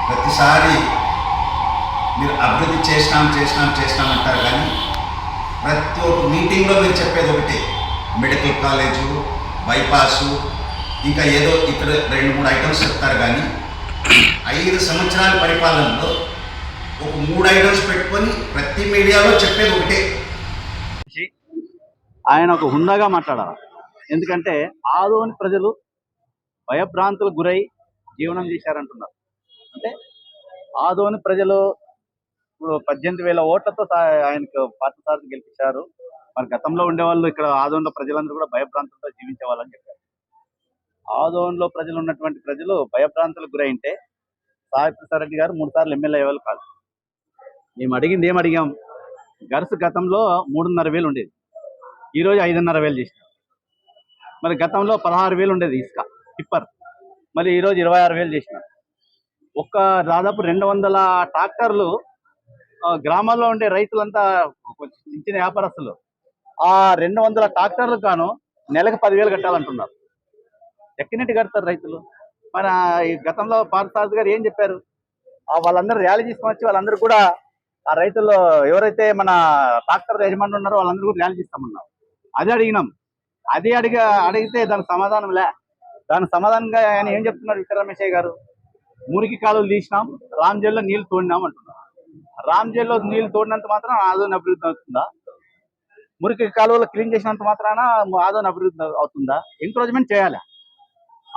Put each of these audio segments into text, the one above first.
ప్రతిసారి మీరు అభివృద్ధి చేసినాం అంటారు, కానీ ప్రతి ఒక్క మీటింగ్లో మీరు చెప్పేది ఒకటి, మెడికల్ కాలేజు, బైపాసు, ఇంకా ఏదో ఇక్కడ 2-3 ఐటమ్స్ చెప్తారు. కానీ 5 సంవత్సరాల పరిపాలనలో ఒక 3 ఐటమ్స్ పెట్టుకొని ప్రతి మీడియాలో చెప్పేది ఒకటే. ఆయన ఒక హుందాగా మాట్లాడాలి. ఎందుకంటే ఆదోని ప్రజలు భయభ్రాంతులకు గురై జీవనం చేశారంటున్నారు. అంటే ఆదోని ప్రజలు ఇప్పుడు 18,000 ఓట్లతో ఆయనకు పార్థసారథి గెలిపించారు. మరి గతంలో ఉండేవాళ్ళు ఇక్కడ ఆదోన్లో ప్రజలందరూ కూడా భయభ్రాంతులతో జీవించే వాళ్ళని చెప్పారు. ఆదోన్లో ప్రజలు ఉన్నటువంటి ప్రజలు భయభ్రాంతులకు గురైంటే సాయి ప్రసాద్ రెడ్డి గారు 3 సార్లు ఎమ్మెల్యే అయ్యేవాళ్ళు కాదు. మేము అడిగింది ఏం అడిగాం? గరుసు గతంలో 3,500 ఉండేది, ఈరోజు 5,500 చేసినారు. మరి గతంలో 16,000 ఉండేది ఇసుక టిప్పర్, మళ్ళీ ఈరోజు 26,000 చేసినారు. దాదాపు 200 ట్రాక్టర్లు గ్రామాల్లో ఉండే రైతులంతా చిన్న వ్యాపారస్తులు ఆ 200 ట్రాక్టర్లకు గాను నెలకు 10,000 కట్టాలంటున్నారు. ఎక్కినట్టు కడతారు రైతులు. మన ఈ గతంలో పార్థసారథి గారు ఏం చెప్పారు? వాళ్ళందరూ ర్యాలీ తీసుకొని వచ్చి వాళ్ళందరూ కూడా ఆ రైతులు ఎవరైతే మన ట్రాక్టర్ యజమానులు ఉన్నారో వాళ్ళందరూ కూడా ర్యాలీ తీస్తామన్నారు. అదే అడిగినాం. అదే అడిగితే దానికి సమాధానంగా ఆయన ఏం చెప్తున్నారు? విక్రమేశయ్య గారు మురికి కాలువలు తీసినాం, రామ్జల్లో నీళ్లు తోడినాం అంటున్నారు. రామ్జల్లో నీళ్లు తోడినంత మాత్రాన ఆదోని అభివృద్ధి అవుతుందా? మురికి కాలువలు క్లీన్ చేసినంత మాత్రాన ఆదోని అభివృద్ధి అవుతుందా? ఎంకరేజ్మెంట్ చేయాలి,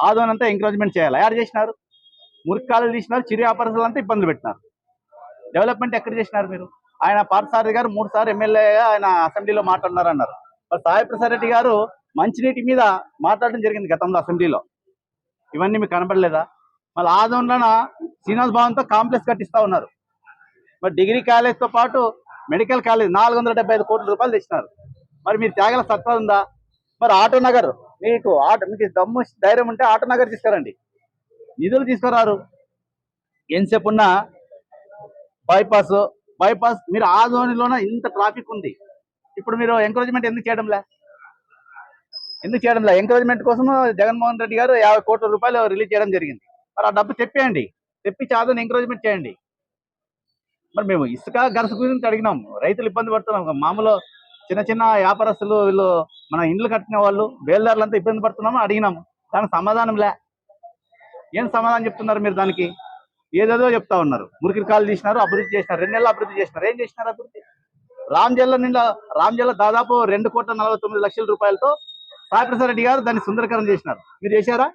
ఆదోని అంతా ఎంకరేజ్మెంట్ చేయాలి. యాడ్ చేసినారు, మురికి కాలువలు తీసినారు, చిరు వ్యాపారస్తులు అంతా ఇబ్బందులు పెట్టినారు. డెవలప్మెంట్ ఎక్కడ చేసినారు మీరు? ఆయన పార్థసారథి గారు 3 సార్లు ఎమ్మెల్యేగా ఆయన అసెంబ్లీలో మాట్లాడినారన్నారు. మరి సాయి ప్రసాద్ రెడ్డి గారు మంచినీటి మీద మాట్లాడడం జరిగింది గతంలో అసెంబ్లీలో. ఇవన్నీ మీకు కనపడలేదా? మళ్ళీ ఆదోన్లోన శ్రీనివాస్ భవన్తో కాంప్లెక్స్ కట్టిస్తా ఉన్నారు. మరి డిగ్రీ కాలేజ్తో పాటు మెడికల్ కాలేజ్ 475 కోట్ల రూపాయలు తెచ్చినారు. మరి మీరు త్యాగల సత్తా ఉందా? మరి ఆటో నగర్ మీకు దమ్ము ధైర్యం ఉంటే ఆటో నగర్ తీసుకురండి, నిధులు తీసుకురారు. ఎంతసేపు ఉన్న బైపాస్ మీరు ఆదోనిలోన ఇంత ట్రాఫిక్ ఉంది. ఇప్పుడు మీరు ఎంకరేజ్మెంట్ ఎందుకు చేయడంలే? ఎంకరేజ్మెంట్ కోసం జగన్మోహన్ రెడ్డి గారు 50 కోట్ల రూపాయలు రిలీజ్ చేయడం జరిగింది. మరి ఆ డబ్బు తెప్పించి ఆదోని ఎంకరేజ్మెంట్ చేయండి. మరి మేము ఇసుక గరస గురించి అడిగినాం, రైతులు ఇబ్బంది పడుతున్నాం. మామూలు చిన్న వ్యాపారస్తులు, వీళ్ళు మన ఇండ్లు కట్టిన వాళ్ళు, బేల్దారులంతా ఇబ్బంది పడుతున్నాము అడిగినాము. దానికి సమాధానంలే. ఏం సమాధానం చెప్తున్నారు మీరు? దానికి ఏదేదో చెప్తా ఉన్నారు. మురికి కాలు తీసినారు, అభివృద్ధి చేసినారు, 2 నెలలు అభివృద్ధి చేసినారు. ఏం చేసినారు అభివృద్ధి? రామ్జల్లో దాదాపు 2,49,00,000 రూపాయలతో సాయి ప్రసాద్ రెడ్డి గారు దాన్ని సుందరీకరణ చేసినారు. మీరు చేశారా?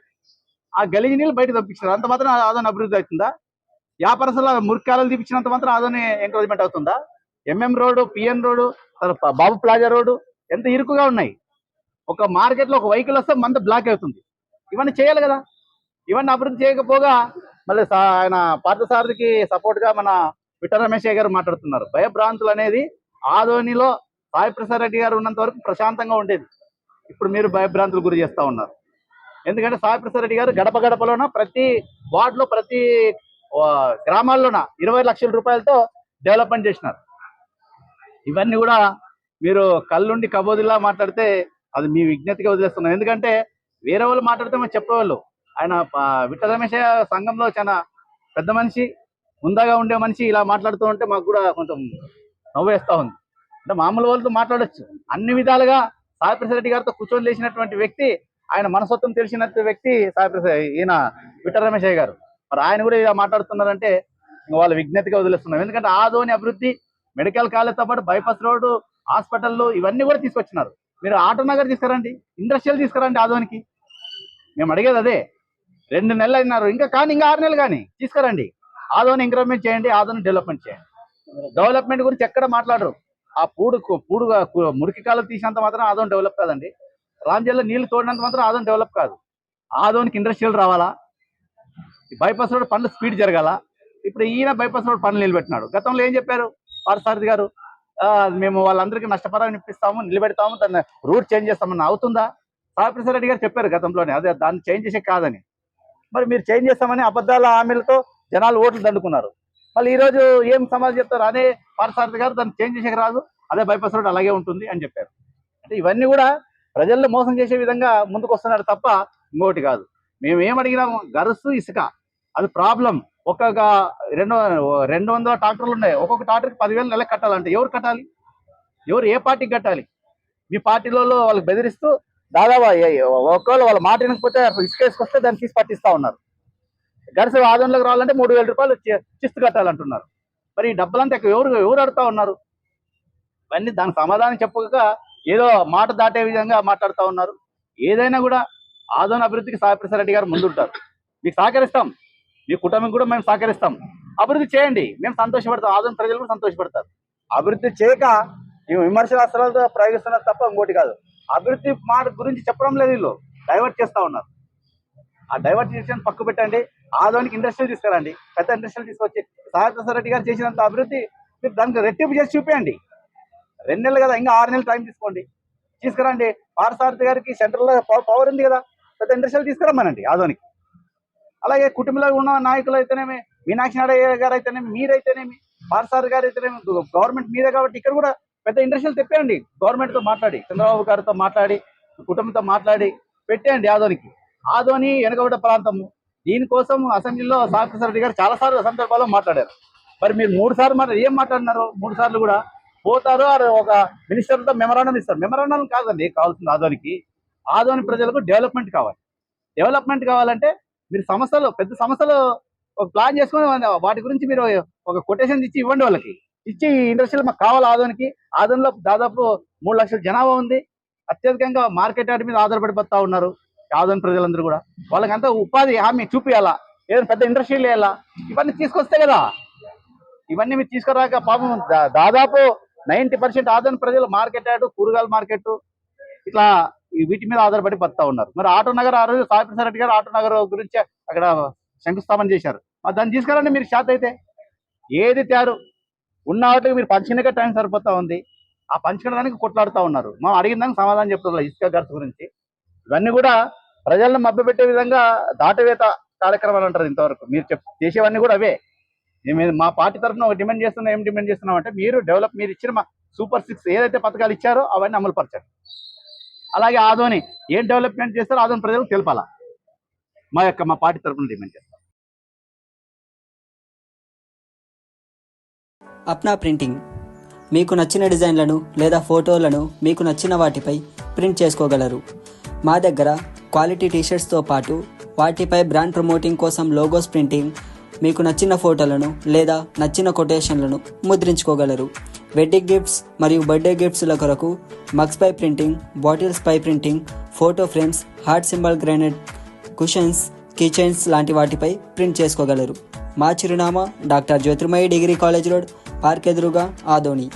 ఆ గలీజి నీళ్ళు బయట పంపించినారు. అంత మాత్రం ఆదోని అభివృద్ధి అవుతుందా? వ్యాపారస్తుల మురికాలను తీపించినంత మాత్రం ఆదోని ఎంకరేజ్మెంట్ అవుతుందా? ఎంఎం రోడ్డు, పిఎన్ రోడ్డు, బాబు ప్లాజా రోడ్డు ఎంత ఇరుకుగా ఉన్నాయి. ఒక మార్కెట్లో ఒక వెహికల్ వస్తే మంద బ్లాక్ అవుతుంది. ఇవన్నీ చేయాలి కదా. ఇవన్నీ అభివృద్ధి చేయకపోగా మళ్ళీ ఆయన పార్థసారథికి సపోర్ట్గా మన విఠలరమేశయ్య గారు మాట్లాడుతున్నారు. భయభ్రాంతులు అనేది ఆదోనిలో సాయి ప్రసాద్ రెడ్డి గారు ఉన్నంత వరకు ప్రశాంతంగా ఉండేది. ఇప్పుడు మీరు భయభ్రాంతులు గురి చేస్తూ ఉన్నారు. ఎందుకంటే సాయి ప్రసాద్ రెడ్డి గారు గడప గడపలోన ప్రతి వార్డులో ప్రతి గ్రామాల్లోన 20 లక్షల రూపాయలతో డెవలప్మెంట్ చేసినారు. ఇవన్నీ కూడా మీరు కళ్ళుండి కబోదిలా మాట్లాడితే అది మీ విజ్ఞతగా వదిలేస్తున్నాం. ఎందుకంటే వేరే వాళ్ళు మాట్లాడితే మేము చెప్పేవాళ్ళు. ఆయన విఠలరమేశయ్య సంఘంలో చాలా పెద్ద మనిషి, ముందాగా ఉండే మనిషి, ఇలా మాట్లాడుతూ ఉంటే మాకు కూడా కొంచెం నవ్వేస్తూ ఉంది. అంటే మామూలు వాళ్ళతో మాట్లాడచ్చు. అన్ని విధాలుగా సాయి ప్రసాద్ రెడ్డి గారితో కూర్చొని లేచినటువంటి వ్యక్తి, ఆయన మనస్తత్వం తెలిసినటువంటి వ్యక్తి ఈయన విఠలరమేశయ్య గారు. మరి ఆయన కూడా ఇలా మాట్లాడుతున్నారంటే వాళ్ళు విజ్ఞతగా వదిలేస్తున్నాం. ఎందుకంటే ఆదోని అభివృద్ధి, మెడికల్ కాలేజ్తో పాటు బైపాస్ రోడ్డు, హాస్పిటళ్ళు ఇవన్నీ కూడా తీసుకొచ్చినారు. మీరు ఆటో నగర్ తీసుకురండి, ఇండస్ట్రియల్ తీసుకురండి ఆదోనికి. మేము అడిగేది అదే. 2 నెలలు అయినారు, ఇంకా 6 నెలలు కానీ తీసుకురండి. ఆదోని ఎంకరేజ్మెంట్ చేయండి, ఆదోని డెవలప్మెంట్ చేయండి. డెవలప్మెంట్ గురించి ఎక్కడ మాట్లాడరు. ఆ మురికి కాలం తీసినంత మాత్రం ఆదోని డెవలప్ కాదండి. రామ్జల్లో నీళ్లు తోడినంత మాత్రం ఆదోని డెవలప్ కాదు. ఆదోనికి ఇండస్ట్రియల్ రావాలా, బైపాస్ రోడ్ పనులు స్పీడ్ జరగాల. ఇప్పుడు ఈయన బైపాస్ రోడ్ పనులు నిలబెట్టినాడు. గతంలో ఏం చెప్పారు పార్థసారథి గారు? మేము వాళ్ళందరికీ నష్టపరాన్ని ఇప్పిస్తాము, నిలబెడతాము, దాన్ని రూట్ చేంజ్ చేస్తామని అవుతుందా? సాయి ప్రసాద్ రెడ్డి గారు చెప్పారు గతంలోనే, అదే దాన్ని చేంజ్ చేసే కాదని. మరి మీరు చేంజ్ చేస్తామని అబద్ధాల హామీలతో జనాలు ఓట్లు దండుకున్నారు. మళ్ళీ ఈరోజు ఏం సమాధానం చెప్తారు? అదే పార్థసారథి గారు దాన్ని చేంజ్ చేసేకి రాదు, అదే బైపాస్ రోడ్ అలాగే ఉంటుంది అని చెప్పారు. అంటే ఇవన్నీ కూడా ప్రజల్లో మోసం చేసే విధంగా ముందుకు వస్తున్నారు తప్ప ఇంకోటి కాదు. మేము ఏం అడిగినాము? గరుసు ఇసుక అది ప్రాబ్లం. ఒక్కొక్క 200 ట్రాక్టర్లు ఉన్నాయి. ఒక్కొక్క ట్రాక్టర్కి 10,000 నెలకు కట్టాలంటే ఎవరు కట్టాలి? ఎవరు ఏ పార్టీకి కట్టాలి? మీ పార్టీలో వాళ్ళకి బెదిరిస్తూ దాదాపు ఒకవేళ వాళ్ళ మాట వినకపోతే ఇసుకేసుకొస్తే దాన్ని తీసి పట్టిస్తా ఉన్నారు. గరిసె ఆదంలోకి రావాలంటే 3,000 రూపాయలు చిస్తు కట్టాలంటున్నారు. మరి ఈ డబ్బులంతా ఎవరు అడుగుతా ఉన్నారు? ఇవన్నీ దానికి సమాధానం చెప్పక ఏదో మాట దాటే విధంగా మాట్లాడుతూ ఉన్నారు. ఏదైనా కూడా ఆదోని అభివృద్ధికి సాయిప్రసాద్ రెడ్డి గారు ముందుంటారు. మీకు సహకరిస్తాం, మీ కుటుంబం కూడా మేము సహకరిస్తాం. అభివృద్ధి చేయండి, మేము సంతోషపడతాం, ఆదోని ప్రజలు కూడా సంతోషపడతారు. అభివృద్ధి చేయక మేము విమర్శల అస్త్రాలతో ప్రయోగిస్తున్నారు తప్ప ఇంకోటి కాదు. అభివృద్ధి మాట గురించి చెప్పడం లేదు, వీళ్ళు డైవర్ట్ చేస్తూ ఉన్నారు. ఆ డైవర్ట్ చేసిన పక్క పెట్టండి, ఆదోనికి ఇండస్ట్రీలు తీసుకురండి, పెద్ద ఇండస్ట్రీలు తీసుకొచ్చి సాయిప్రసాద్ రెడ్డి గారు చేసినంత అభివృద్ధి మీరు దానికి రెట్టింపు చేసి చూపించండి. 2 నెలలు కదా, ఇంకా 6 నెలలు టైం తీసుకోండి, తీసుకురండి. పార్థసారథి గారికి సెంట్రల్లో పవర్ ఉంది కదా, పెద్ద ఇండస్ట్రీలు తీసుకురమ్మనండి ఆదోనికి. అలాగే కుటుంబంలో ఉన్న నాయకులు అయితేనేమి, మీనాక్షి నాయుడు గారు అయితేనేమి, మీరైతేనేమి, పార్థసారథి గారు అయితేనేమి, గవర్నమెంట్ మీరే కాబట్టి ఇక్కడ కూడా పెద్ద ఇండస్ట్రీలు తెప్పేయండి. గవర్నమెంట్తో మాట్లాడి, చంద్రబాబు గారితో మాట్లాడి, కుటుంబంతో మాట్లాడి పెట్టేయండి ఆదోనికి. ఆదోని వెనుకబడ్డ ప్రాంతము, దీనికోసం అసెంబ్లీలో సాయిప్రసాద్ రెడ్డి గారు చాలాసార్లు సందర్భాల్లో మాట్లాడారు. మరి మీరు 3 సార్లు ఏం మాట్లాడినారు? 3 సార్లు కూడా పోతారు, ఒక మినిస్టర్తో మెమరాండం ఇస్తారు. మెమరాండం కాదండి కావాల్సింది ఆదోని ప్రజలకు డెవలప్మెంట్ కావాలి. డెవలప్మెంట్ కావాలంటే మీరు పెద్ద సమస్యలు ఒక ప్లాన్ చేసుకొని వాటి గురించి మీరు ఒక కొటేషన్ ఇచ్చి ఇవ్వండి. వాళ్ళకి ఇచ్చి ఇండస్ట్రీలు మాకు కావాలి. ఆదోనిలో దాదాపు 3 లక్షల జనాభా ఉంది. అత్యధికంగా మార్కెట్ యార్డ్ మీద ఆధారపడిపోతా ఉన్నారు ఆదోని ప్రజలందరూ కూడా. వాళ్ళకంతా ఉపాధి హామీ చూపియాలా, ఏదైనా పెద్ద ఇండస్ట్రీలు వేయాలా, ఇవన్నీ తీసుకొస్తే కదా. ఇవన్నీ మీరు తీసుకురాక పాపం దాదాపు 90% ఆదోని ప్రజలు మార్కెట్ యార్డ్, కూరగాయల మార్కెట్, ఇట్లా వీటి మీద ఆధారపడి బతుకుతా ఉన్నారు. మరి ఆటో నగర్ ఆ రోజు సాయిప్రసాద్ రెడ్డి గారు ఆటో నగర్ గురించి అక్కడ శంకుస్థాపన చేశారు. దాన్ని తీసుకురండి మీరు చేత అయితే. ఏది తయారు ఉన్న వాటికి మీరు పంచుకునే టైం సరిపోతా ఉంది. ఆ పంచుకోవడానికి కొట్లాడుతూ ఉన్నారు. మనం అడిగిన దానికి సమాధానం చెప్తున్నారు ఇసుక ఖర్చు గురించి. ఇవన్నీ కూడా ప్రజలను మభ్యపెట్టే విధంగా దాటవేత కార్యక్రమాలు అంటారు. ఇంతవరకు మీరు చేసేవన్నీ కూడా అవే. మా పార్టీ తరఫున ఒక డిమాండ్ చేస్తున్నాం. ఏం డిమాండ్ చేస్తున్నాం అంటే మీరు ఇచ్చిన మా సూపర్ 6 ఏదైతే పథకాలు ఇచ్చారో అవన్నీ అమలు పరచండి. అలాగే ఆదోని ఏం డెవలప్మెంట్ చేస్తారో ఆదోని ప్రజలకు తెలపాలా. మా పార్టీ తరఫున డిమాండ్ చేస్తాం. అప్నా ప్రింటింగ్ మీకు నచ్చిన డిజైన్లను లేదా ఫోటోలను మీకు నచ్చిన వాటిపై ప్రింట్ చేసుకోగలరు. మా దగ్గర క్వాలిటీ టీషర్ట్స్తో పాటు వాటిపై బ్రాండ్ ప్రమోటింగ్ కోసం లోగోస్ ప్రింటింగ్, మీకు నచ్చిన ఫోటోలను లేదా నచ్చిన కొటేషన్లను ముద్రించుకోగలరు. వెడ్డింగ్ గిఫ్ట్స్ మరియు బర్త్డే గిఫ్ట్స్ల కొరకు మగ్స్ పై ప్రింటింగ్, బాటిల్స్ పై printing, photo frames, heart symbol granite, cushions, keychains లాంటి వాటిపై ప్రింట్ చేసుకోగలరు. మా చిరునామా doctor Jyothirmayi degree college road, park ఎదురుగా, ఆదోని.